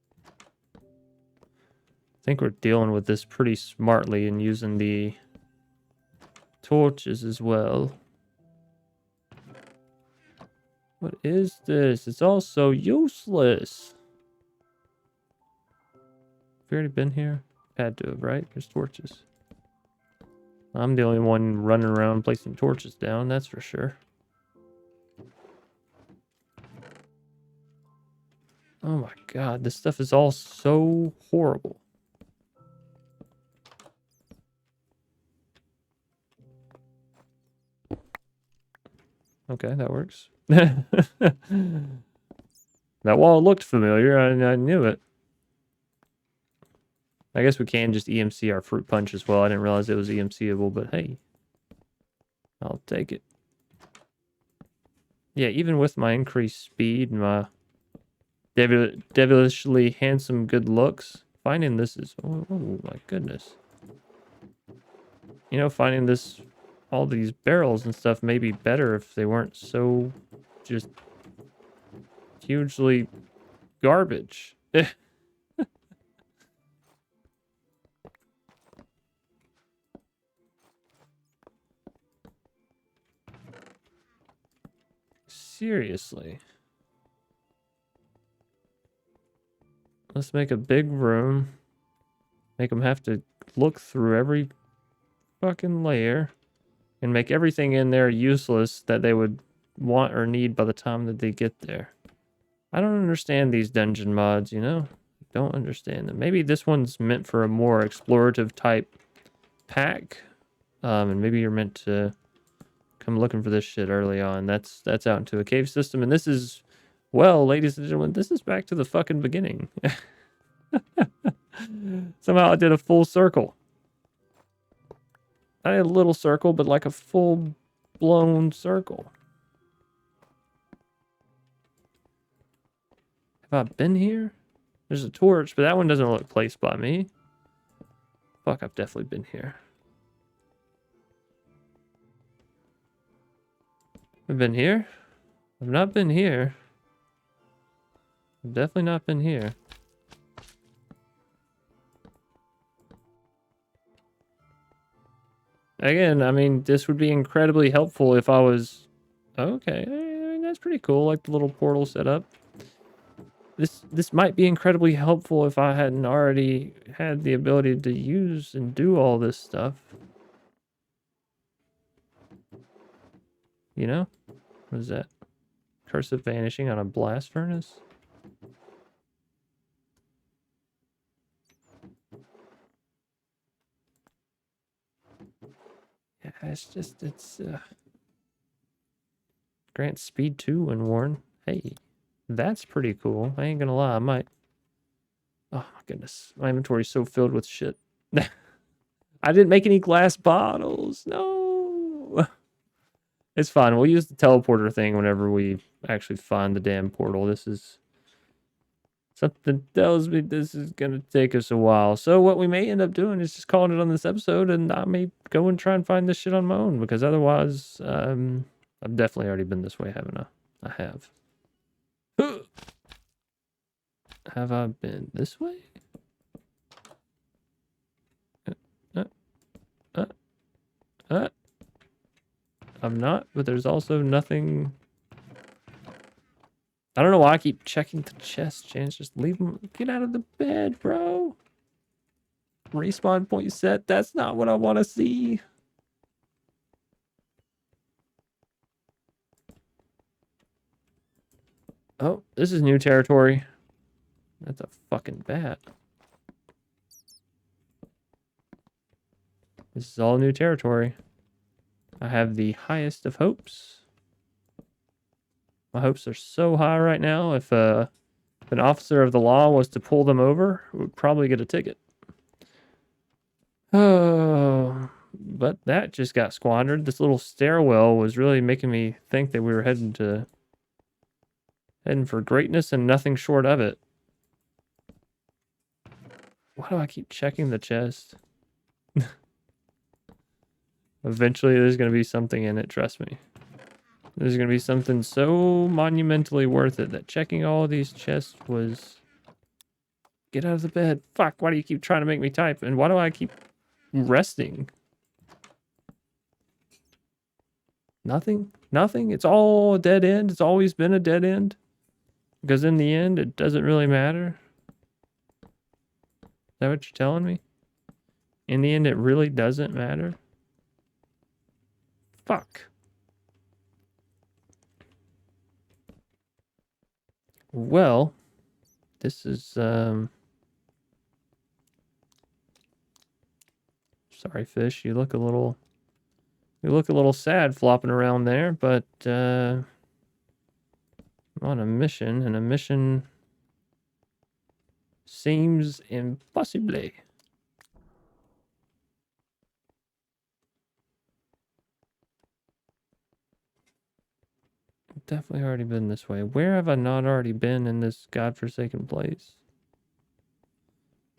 I think we're dealing with this pretty smartly and using the torches as well. What is this? It's all so useless. Have you already been here? Had to have, right? There's torches. I'm the only one running around placing torches down, that's for sure. Oh my god, this stuff is all so horrible. Okay, that works. That wall looked familiar, I knew it. I guess we can just EMC our fruit punch as well. I didn't realize it was EMCable, but hey. I'll take it. Yeah, even with my increased speed and my devilishly handsome good looks, finding this is... Oh my goodness. You know, finding this... all these barrels and stuff may be better if they weren't so... just... hugely... garbage. Seriously. Let's make a big room. Make them have to look through every fucking layer. And make everything in there useless that they would want or need by the time that they get there. I don't understand these dungeon mods, you know? Don't understand them. Maybe this one's meant for a more explorative type pack. And maybe you're meant to come looking for this shit early on. That's out into a cave system. And this is, well, ladies and gentlemen, this is back to the fucking beginning. Somehow I did a full circle. Not a little circle, but like a full-blown circle. Have I been here? There's a torch, but that one doesn't look placed by me. Fuck, I've definitely been here. I've been here? I've not been here. I've definitely not been here. Again, I mean, this would be incredibly helpful if I was... Okay, I mean, that's pretty cool, like the little portal setup. This might be incredibly helpful if I hadn't already had the ability to use and do all this stuff. You know? What is that? Cursive vanishing on a blast furnace? Yeah, it's grant speed 2 when worn. Hey, that's pretty cool. I ain't gonna lie, I might... Oh my goodness, my inventory's so filled with shit. I didn't make any glass bottles, no! It's fine, we'll use the teleporter thing whenever we actually find the damn portal. This is... something tells me this is going to take us a while. So what we may end up doing is just calling it on this episode, and I may go and try and find this shit on my own, because otherwise, I've definitely already been this way, haven't I? I have. Have I been this way? I'm not, but there's also nothing... I don't know why I keep checking the chest, Chance. Just leave them. Get out of the bed, bro. Respawn point set. That's not what I want to see. Oh, this is new territory. That's a fucking bat. This is all new territory. I have the highest of hopes. My hopes are so high right now. If an officer of the law was to pull them over, we would probably get a ticket. Oh, but that just got squandered. This little stairwell was really making me think that we were heading for greatness and nothing short of it. Why do I keep checking the chest? Eventually there's going to be something in it, trust me. There's going to be something so monumentally worth it that checking all of these chests was Get out of the bed. Fuck, why do you keep trying to make me type? And why do I keep resting? Nothing? Nothing? It's all a dead end? It's always been a dead end? Because in the end, it doesn't really matter? Is that what you're telling me? In the end, it really doesn't matter? Fuck. Well, this is, sorry, fish. You look a little sad flopping around there, but, I'm on a mission, and a mission seems impossible. Definitely already been this way. Where have I not already been in this godforsaken place?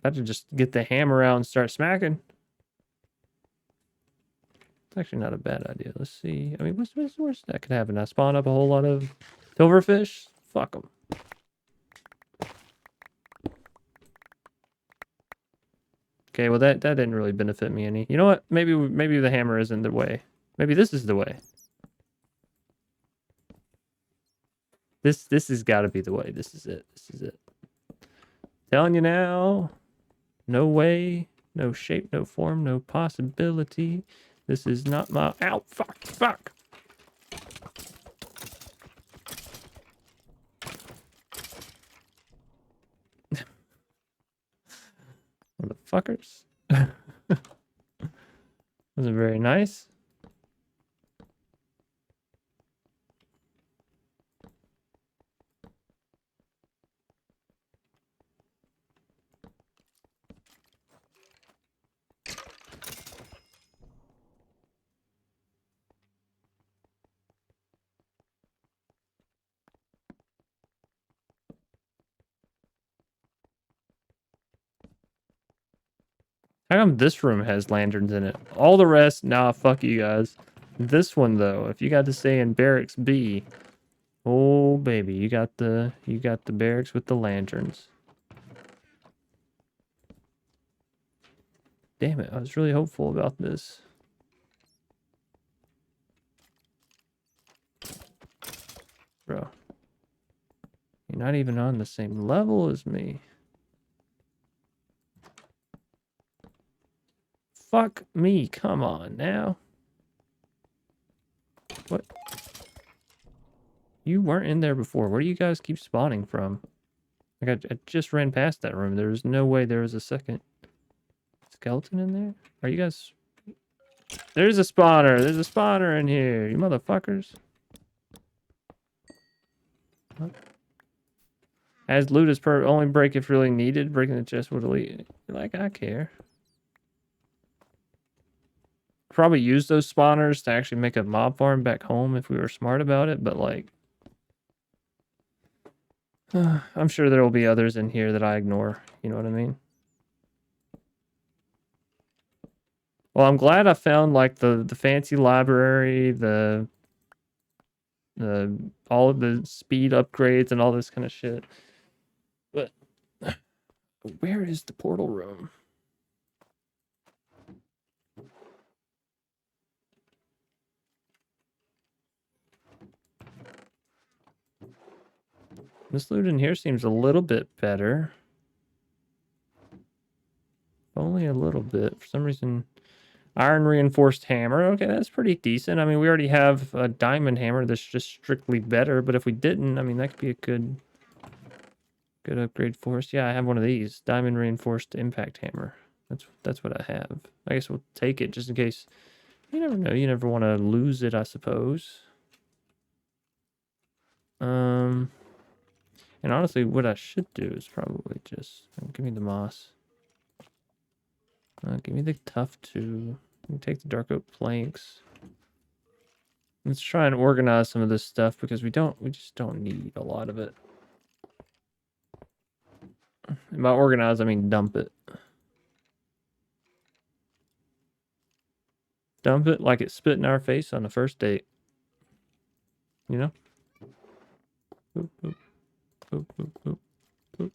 I have to just get the hammer out and start smacking. It's actually not a bad idea. Let's see. I mean, what's that could happen? I spawn up a whole lot of silverfish? Fuck them. Okay, well that didn't really benefit me any. You know what? Maybe the hammer isn't the way. Maybe this is the way. This has got to be the way. This is it. This is it. Telling you now. No way. No shape. No form. No possibility. This is not my... Ow! Fuck! Fuck! Motherfuckers. Wasn't very nice. How come this room has lanterns in it? All the rest, nah, fuck you guys. This one though, if you got to stay in barracks B, oh baby, you got the barracks with the lanterns. Damn it, I was really hopeful about this. Bro. You're not even on the same level as me. Fuck me, come on now. What? You weren't in there before. Where do you guys keep spawning from? Like, I just ran past that room. There's no way there was a second skeleton in there. Are you guys... There's a spawner. There's a spawner in here. You motherfuckers. What? As loot is per only break if really needed. Breaking the chest would elite. Like, I care. Probably use those spawners to actually make a mob farm back home if we were smart about it, but like... I'm sure there will be others in here that I ignore. You know what I mean? Well, I'm glad I found like the fancy library, the all of the speed upgrades and all this kind of shit. But where is the portal room? This loot in here seems a little bit better. Only a little bit. For some reason, iron reinforced hammer. Okay, that's pretty decent. I mean, we already have a diamond hammer that's just strictly better. But if we didn't, I mean, that could be a good upgrade for us. Yeah, I have one of these. Diamond reinforced impact hammer. That's what I have. I guess we'll take it just in case. You never know. You never want to lose it, I suppose. And honestly, what I should do is probably just... Give me the moss. Give me the tough two. Take the dark oak planks. Let's try and organize some of this stuff because we just don't need a lot of it. And by organize, I mean dump it. Dump it like it's spit in our face on the first date. You know? Boop, boop. Boop, boop, boop, boop.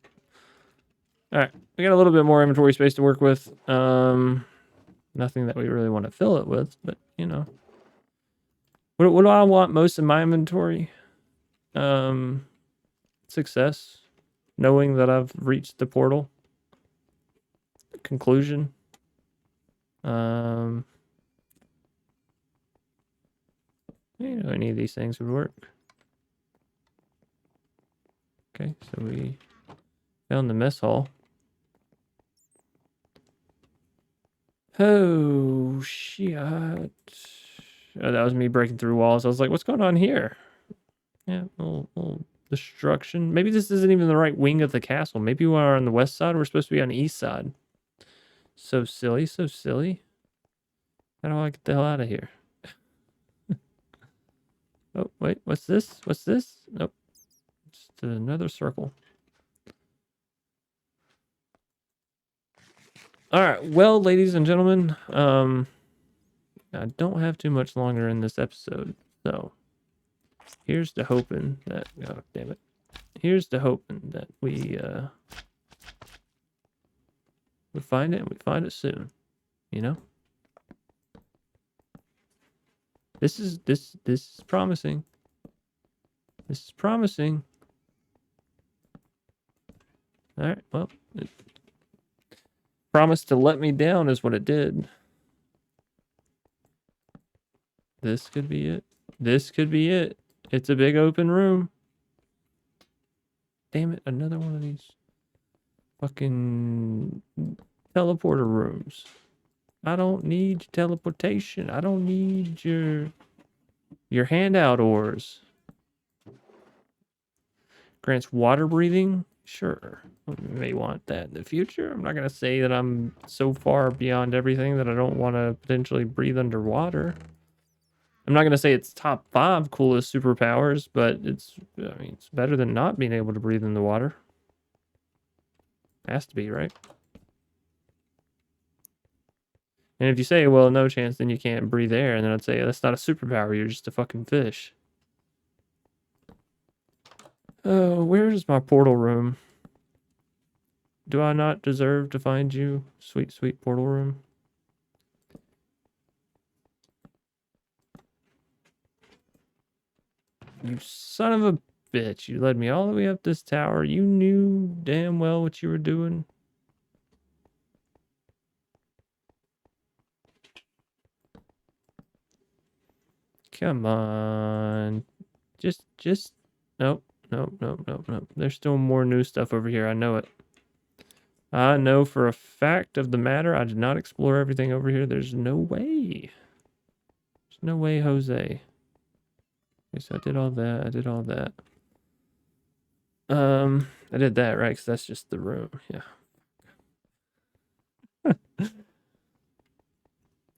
All right, we got a little bit more inventory space to work with. Nothing that we really want to fill it with, but you know, what do I want most in my inventory? Success, knowing that I've reached the portal. Conclusion. You know, any of these things would work. Okay, so we found the mess hall. Oh, shit. Oh, that was me breaking through walls. I was like, what's going on here? Yeah, little destruction. Maybe this isn't even the right wing of the castle. Maybe we are on the west side. We're supposed to be on the east side. So silly, so silly. How do I get the hell out of here? Oh, wait, what's this? What's this? Nope. Just another circle. All right, well, ladies and gentlemen, I don't have too much longer in this episode, so here's to hoping that, oh, damn it. Here's to hoping that we find it, and we find it soon, you know? This is promising. This is promising. All right, well, it promised to let me down is what it did. This could be it. This could be it. It's a big open room. Damn it, another one of these fucking teleporter rooms. I don't need teleportation. I don't need your handout ores. Grants water breathing? Sure. We may want that in the future. I'm not going to say that I'm so far beyond everything that I don't want to potentially breathe underwater. I'm not going to say it's top 5 coolest superpowers, but it's better than not being able to breathe in the water. Has to be, right? And if you say, well, no chance, then you can't breathe air, and then I'd say, that's not a superpower, you're just a fucking fish. Oh, where's my portal room? Do I not deserve to find you, sweet, sweet portal room? You son of a bitch. You led me all the way up this tower. You knew damn well what you were doing. Come on. Just, nope. There's still more new stuff over here. I know it. I know for a fact of the matter. I did not explore everything over here. There's no way. There's no way, Jose. Okay, so I did all that. I did all that. I did that, right? Because that's just the room. Yeah.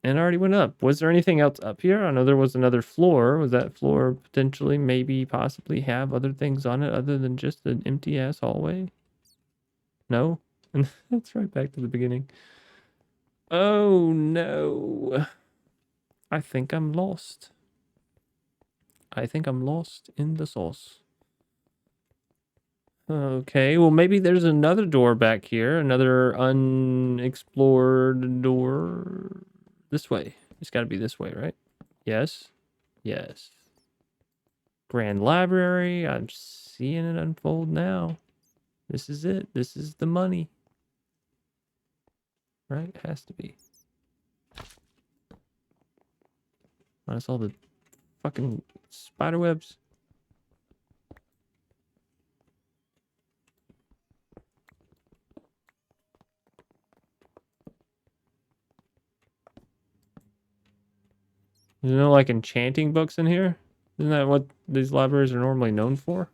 And I already went up. Was there anything else up here? I know there was another floor. Was that floor potentially, maybe, possibly have other things on it other than just an empty-ass hallway? No? And that's right back to the beginning. Oh, no. I think I'm lost. I think I'm lost in the sauce. Okay, well, maybe there's another door back here. Another unexplored door. This way. It's got to be this way, right? Yes. Yes. Grand Library. I'm seeing it unfold now. This is it. This is the money. Right? It has to be. Minus all the fucking spider webs. There's no like enchanting books in here? Isn't that what these libraries are normally known for?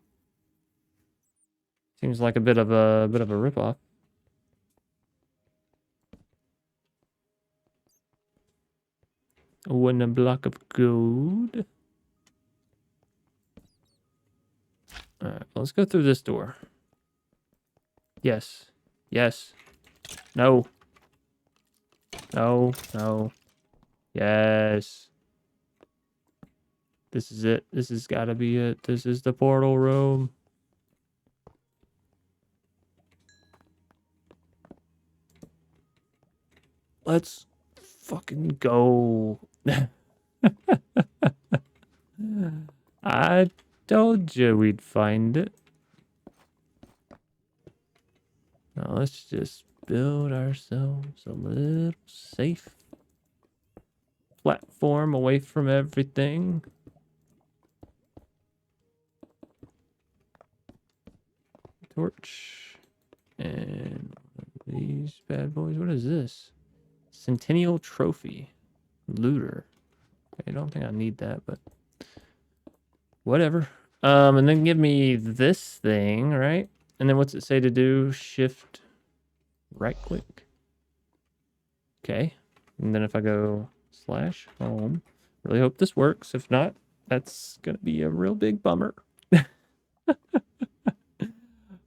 Seems like a bit of a ripoff. Oh, and a block of gold. Alright, let's go through this door. Yes. Yes. No. No. No. Yes. This is it. This has got to be it. This is the portal room. Let's fucking go. I told you we'd find it. Now let's just build ourselves a little safe platform away from everything. Torch. And these bad boys. What is this? Centennial Trophy. Looter. I don't think I need that, but whatever. And then give me this thing, right? And then what's it say to do? Shift right click. Okay. And then if I go /home, really hope this works. If not, that's gonna be a real big bummer.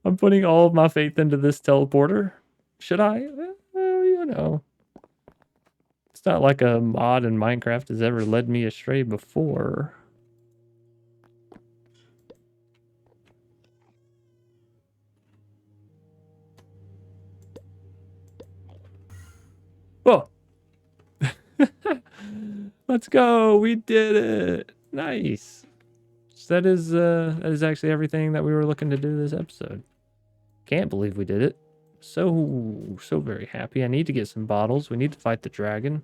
I'm putting all of my faith into this teleporter. Should I? You know. It's not like a mod in Minecraft has ever led me astray before. Whoa. Let's go. We did it. Nice. So that is actually everything that we were looking to do this episode. Can't believe we did it. So very happy. I need to get some bottles. We need to fight the dragon.